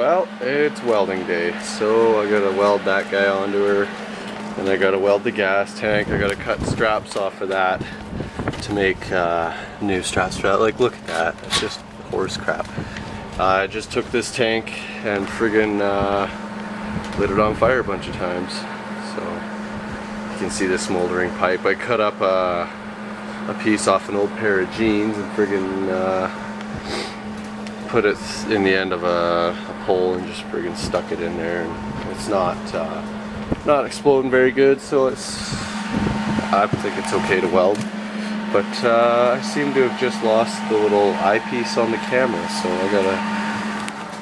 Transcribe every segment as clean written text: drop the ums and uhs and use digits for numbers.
Well, it's welding day, so I gotta weld that guy onto her, and I gotta weld the gas tank. I gotta cut straps off of that to make new straps for that. Like, look at that, it's just horse crap. I just took this tank and friggin' lit it on fire a bunch of times. So you can see the smoldering pipe. I cut up a piece off an old pair of jeans and friggin' put it in the end of a pole and just friggin' stuck it in there, and it's not exploding very good, so I think it's okay to weld. But I seem to have just lost the little eyepiece on the camera, so I gotta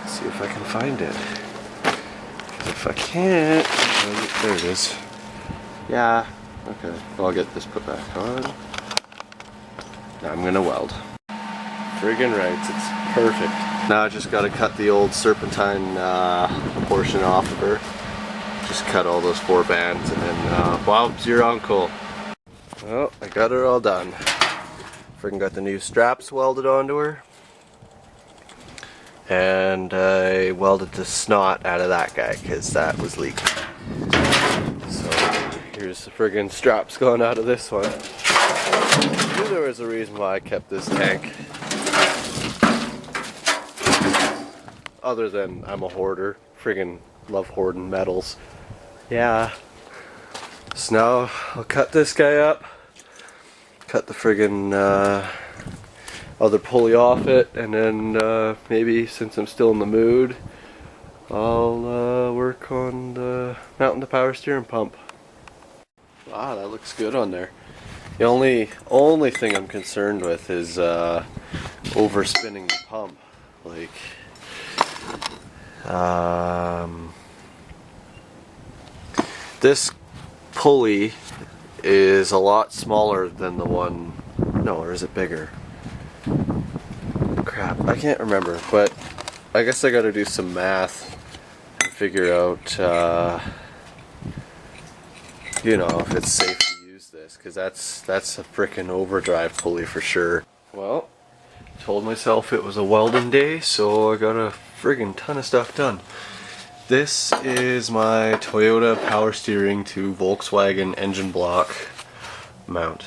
see if I can find it. Because if I can't, there it is. Yeah, okay, well, I'll get this put back on. Now I'm gonna weld. Friggin' rights, it's perfect. Now I just gotta cut the old serpentine portion off of her. Just cut all those 4 bands, and then Bob's your uncle. Well, I got her all done. Friggin' got the new straps welded onto her. And I welded the snot out of that guy because that was leaking. So here's the friggin' straps going out of this one. I knew there was a reason why I kept this tank. Other than I'm a hoarder. Friggin' love hoarding metals. Yeah. So now I'll cut this guy up. Cut the friggin' other pulley off it, and then maybe, since I'm still in the mood, I'll work on mounting the power steering pump. Wow, that looks good on there. The only thing I'm concerned with is overspinning the pump. Like, this pulley is a lot smaller than the one, no, or is it bigger? Crap, I can't remember, but I guess I gotta do some math and figure out, you know, if it's safe to use this, because that's a frickin' overdrive pulley for sure. Well, told myself it was a welding day, so I got a friggin' ton of stuff done. This is my Toyota power steering to Volkswagen engine block mount.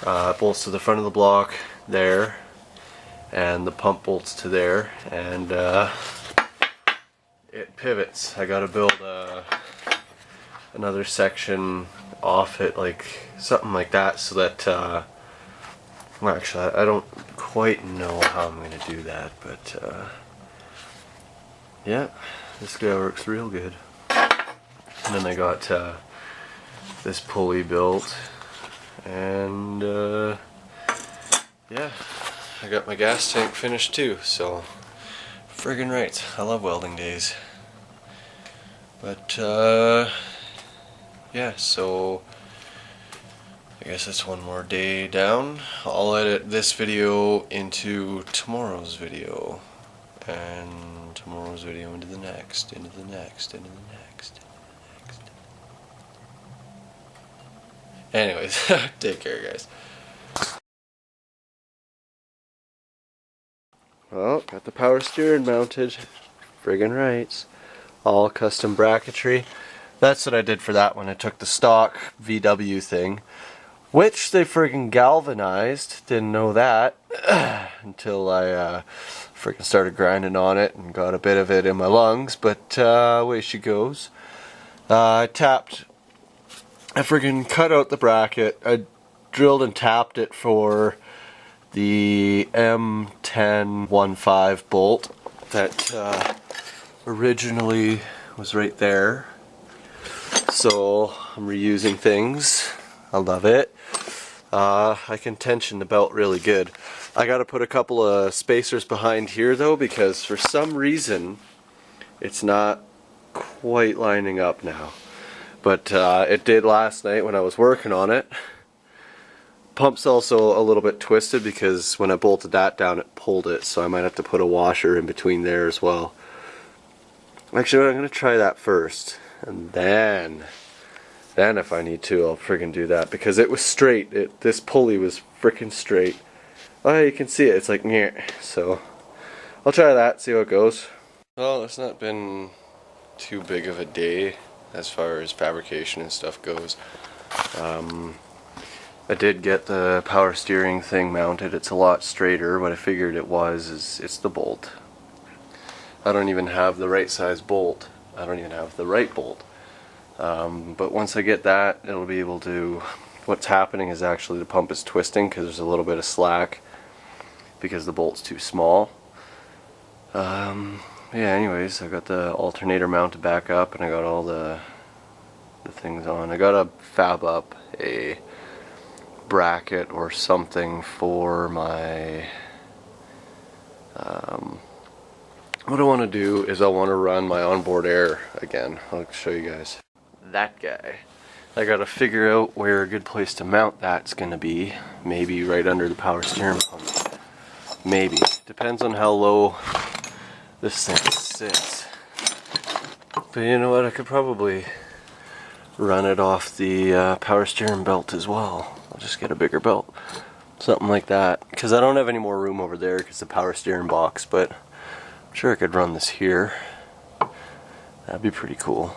It bolts to the front of the block there, and the pump bolts to there, and it pivots. I gotta build another section off it, like something like that, so that well, actually I don't quite know how I'm gonna do that, but yeah, this guy works real good. And then I got this pulley built, and yeah, I got my gas tank finished too, so friggin' right, I love welding days. But yeah, so I guess that's one more day down. I'll edit this video into tomorrow's video, and tomorrow's video into the next, into the next, into the next, into the next. Anyways, take care, guys. Well, got the power steering mounted. Friggin' rights. All custom bracketry. That's what I did for that one. I took the stock VW thing, which they friggin' galvanized. Didn't know that until I friggin' started grinding on it and got a bit of it in my lungs, but away she goes. I friggin' cut out the bracket. I drilled and tapped it for the M1015 bolt that originally was right there. So I'm reusing things. I love it. I can tension the belt really good. I gotta put a couple of spacers behind here though, because for some reason it's not quite lining up now. But it did last night when I was working on it. Pump's also a little bit twisted because when I bolted that down it pulled it, so I might have to put a washer in between there as well. Actually, I'm gonna try that first, and then if I need to, I'll friggin' do that, because it was straight. This pulley was frickin' straight. Oh, you can see it. It's like, meh. So I'll try that, see how it goes. Well, it's not been too big of a day as far as fabrication and stuff goes. I did get the power steering thing mounted. It's a lot straighter. What I figured it was is it's the bolt. I don't even have the right size bolt. I don't even have the right bolt. But once I get that, it'll be able to... What's happening is actually the pump is twisting because there's a little bit of slack because the bolt's too small. Yeah, anyways, I got the alternator mounted back up and I got all the things on. I gotta fab up a bracket or something for my what I want to do is I want to run my onboard air again. I'll show you guys that guy. I gotta figure out where a good place to mount that's gonna be. Maybe right under the power steering pump. Maybe. Depends on how low this thing sits. But you know what, I could probably run it off the power steering belt as well. I'll just get a bigger belt. Something like that. Because I don't have any more room over there because the power steering box, but I'm sure I could run this here. That'd be pretty cool.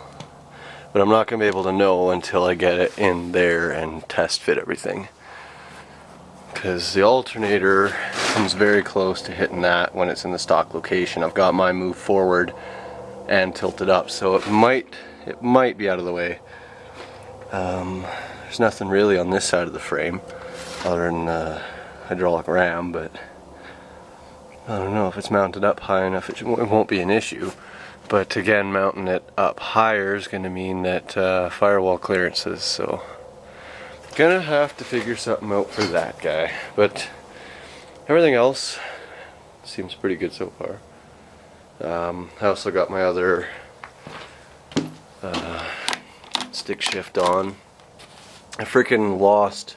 But I'm not going to be able to know until I get it in there and test fit everything. Because the alternator comes very close to hitting that when it's in the stock location. I've got mine moved forward and tilted up, so it might be out of the way. There's nothing really on this side of the frame other than hydraulic ram, but I don't know if it's mounted up high enough. It won't be an issue. But again, mounting it up higher is going to mean that firewall clearances, so gonna have to figure something out for that guy. But everything else seems pretty good so far. I also got my other stick shift on. I freaking lost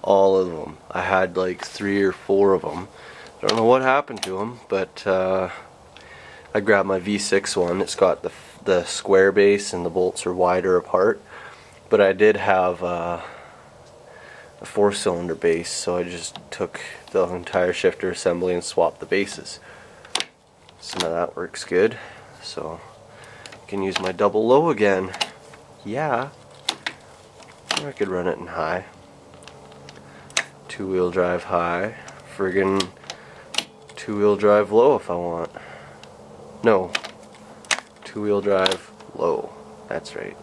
all of them. I had like 3 or 4 of them. I don't know what happened to them, but I grabbed my V6 one. It's got the square base and the bolts are wider apart. But I did have a 4-cylinder base, so I just took the entire shifter assembly and swapped the bases. Some of that works good, so I can use my double low again. Yeah, or I could run it in high. 2-wheel drive high, friggin' 2-wheel drive low if I want. No, 2-wheel drive low. That's right.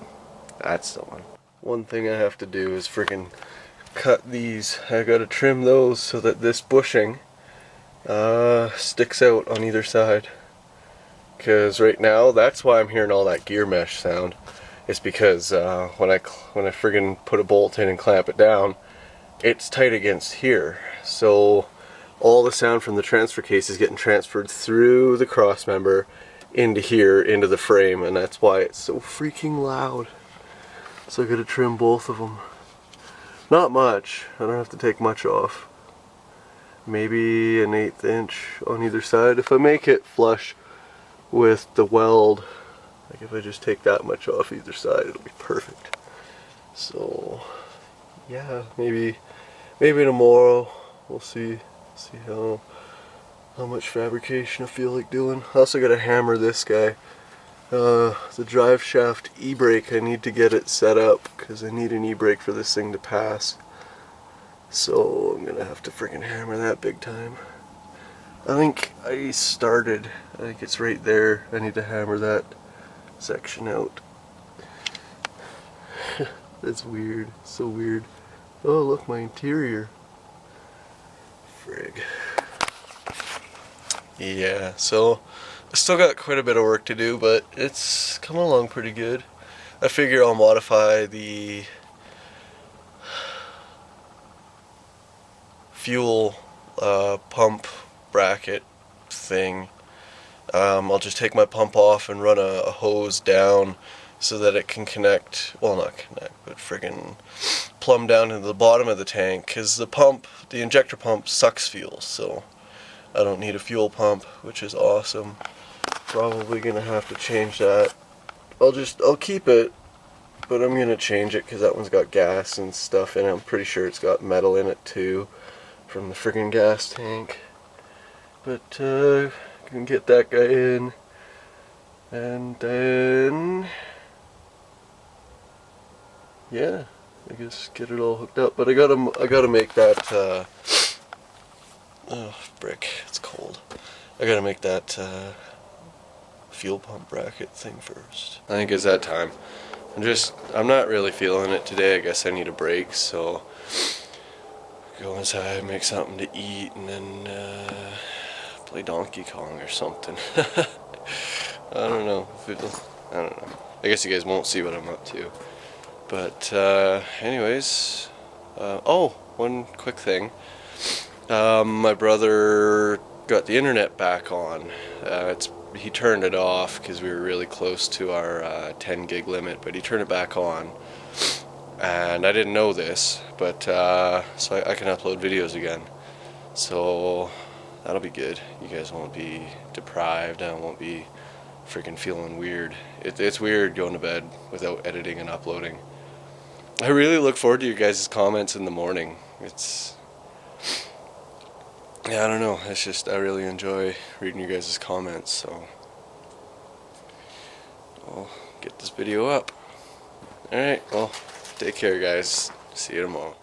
That's the one. One thing I have to do is friggin' cut these. I gotta trim those so that this bushing sticks out on either side. Because right now, that's why I'm hearing all that gear mesh sound. It's because when I friggin' put a bolt in and clamp it down, it's tight against here. So all the sound from the transfer case is getting transferred through the cross member into here, into the frame, and that's why it's so freaking loud. So I gotta trim both of them. Not much. I don't have to take much off. Maybe an 1/8 inch on either side. If I make it flush with the weld, like if I just take that much off either side, it'll be perfect. So yeah, maybe tomorrow we'll see how much fabrication I feel like doing. I also gotta hammer this guy. The drive shaft e-brake, I need to get it set up because I need an e-brake for this thing to pass. So I'm gonna have to freaking hammer that big time. I think it's right there. I need to hammer that section out. That's weird, so weird. Oh look, my interior. Frig. Yeah, so I still got quite a bit of work to do, but it's coming along pretty good. I figure I'll modify the fuel pump bracket thing. I'll just take my pump off and run a hose down so that it can connect, well not connect, but friggin' plumb down into the bottom of the tank, because the injector pump sucks fuel, so I don't need a fuel pump, which is awesome. Probably gonna have to change that. I'll keep it, but I'm gonna change it because that one's got gas and stuff in it. I'm pretty sure it's got metal in it too from the friggin' gas tank. But can get that guy in. And then, yeah, I guess get it all hooked up. But I gotta make that, oh, brick, it's cold. I gotta make that, fuel pump bracket thing first. I think it's that time. I'm not really feeling it today. I guess I need a break, so go inside, make something to eat, and then play Donkey Kong or something. I don't know. I don't know. I guess you guys won't see what I'm up to. But anyways, oh, one quick thing. My brother got the internet back on. He turned it off because we were really close to our 10 gig limit, but he turned it back on. And I didn't know this, but so I can upload videos again. So that'll be good. You guys won't be deprived. I won't be freaking feeling weird. It's weird going to bed without editing and uploading. I really look forward to your guys' comments in the morning. Yeah, I don't know. It's just, I really enjoy reading your guys' comments, so I'll get this video up. Alright, well, take care, guys. See you tomorrow.